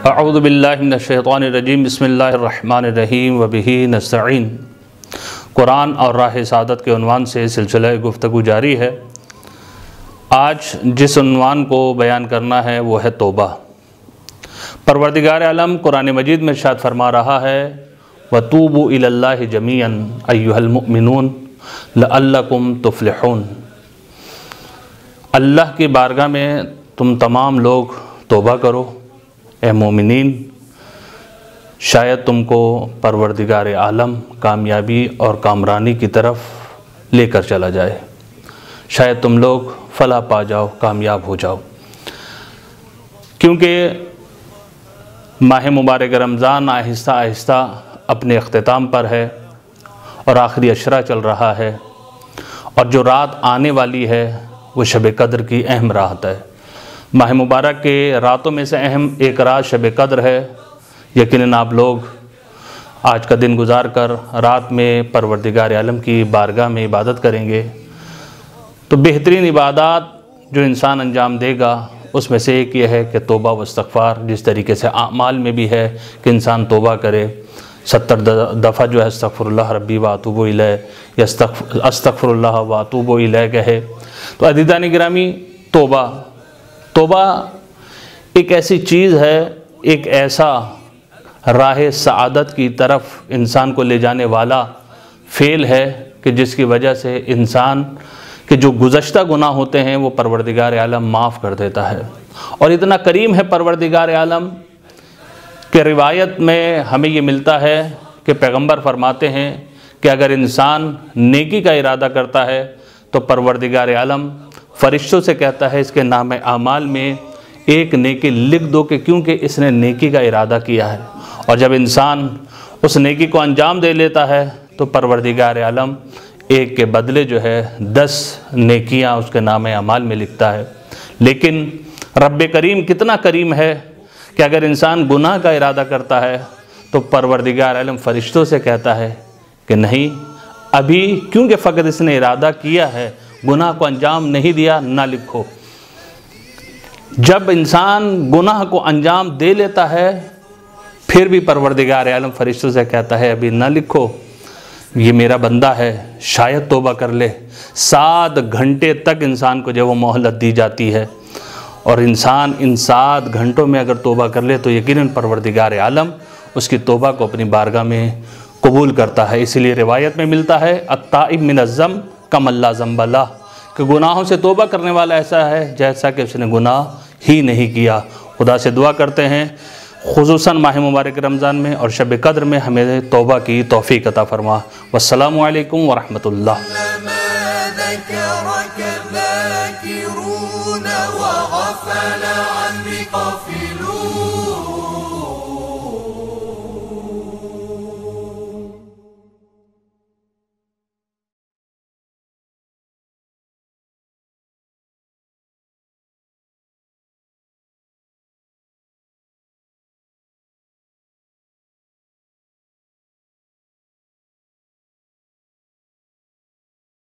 اعوذ باللہ من الشیطان الرجیم بسم اللہ الرحمن الرحیم وبہ نستعین۔ قرآن اور راہ سعادت کے عنوان سے سلسلہ گفتگو جاری ہے۔ آج جس عنوان کو بیان کرنا ہے وہ ہے توبہ۔ پروردگار عالم قرآن مجید میں ارشاد فرما رہا ہے وَتُوبُوا إِلَى اللَّهِ جَمِيعًا أَيُّهَا الْمُؤْمِنُونَ لَعَلَّكُمْ تُفْلِحُونَ۔ اللہ کی بارگاہ میں تم تمام لوگ توبہ کرو اے مومنین، شاید تم کو پروردگار عالم کامیابی اور کامرانی کی طرف لے کر چلا جائے، شاید تم لوگ فلاح پا جاؤ، کامیاب ہو جاؤ۔ کیونکہ ماہ مبارک رمضان آہستہ آہستہ اپنے اختتام پر ہے اور آخری عشرہ چل رہا ہے، اور جو رات آنے والی ہے وہ شب قدر کی اہم رات ہے۔ ماہ مبارک کے راتوں میں سے اہم ایک رات شب قدر ہے۔ یقیناً آپ لوگ آج کا دن گزار کر رات میں پروردگار عالم کی بارگاہ میں عبادت کریں گے، تو بہترین عبادات جو انسان انجام دے گا اس میں سے ایک یہ ہے کہ توبہ و استغفار، جس طریقے سے اعمال میں بھی ہے کہ انسان توبہ کرے، 70 دفعہ جو ہے استغفر اللہ ربی و اتوب الیہ یا استغفر اللہ و اتوب الیہ کہے۔ تو عزیزان گرامی، توبہ ایک ایسی چیز ہے، ایک ایسا راہ سعادت کی طرف انسان کو لے جانے والا فعل ہے کہ جس کی وجہ سے انسان کے جو گزشتہ گناہ ہوتے ہیں وہ پروردگار عالم معاف کر دیتا ہے۔ اور اتنا کریم ہے پروردگار عالم کہ روایت میں ہمیں یہ ملتا ہے کہ پیغمبر فرماتے ہیں کہ اگر انسان نیکی کا ارادہ کرتا ہے تو پروردگار عالم فرشتوں سے کہتا ہے اس کے نام اعمال میں ایک نیکی لکھ دو کہ کیونکہ اس نے نیکی کا ارادہ کیا ہے۔ اور جب انسان اس نیکی کو انجام دے لیتا ہے تو پروردگار عالم ایک کے بدلے جو ہے 10 نیکیاں اس کے نام اعمال میں لکھتا ہے۔ لیکن رب کریم کتنا کریم ہے کہ اگر انسان گناہ کا ارادہ کرتا ہے تو پروردگار عالم فرشتوں سے کہتا ہے کہ نہیں، ابھی کیونکہ فقط اس نے ارادہ کیا ہے، گناہ کو انجام نہیں دیا، نہ لکھو۔ جب انسان گناہ کو انجام دے لیتا ہے پھر بھی پروردگار عالم فرشتوں سے کہتا ہے ابھی نہ لکھو، یہ میرا بندہ ہے، شاید توبہ کر لے۔ 7 گھنٹے تک انسان کو جب وہ مہلت دی جاتی ہے، اور انسان ان 7 گھنٹوں میں اگر توبہ کر لے تو یقیناً پروردگار عالم اس کی توبہ کو اپنی بارگاہ میں قبول کرتا ہے۔ اسی لیے روایت میں ملتا ہے التائب من الذنب کمن لا ذنب لہ، کہ گناہوں سے توبہ کرنے والا ایسا ہے جیسا کہ اس نے گناہ ہی نہیں کیا۔ خدا سے دعا کرتے ہیں خصوصاً ماہ مبارک رمضان میں اور شب قدر میں ہمیں توبہ کی توفیق عطا فرما۔ والسلام علیکم ورحمۃ اللہ۔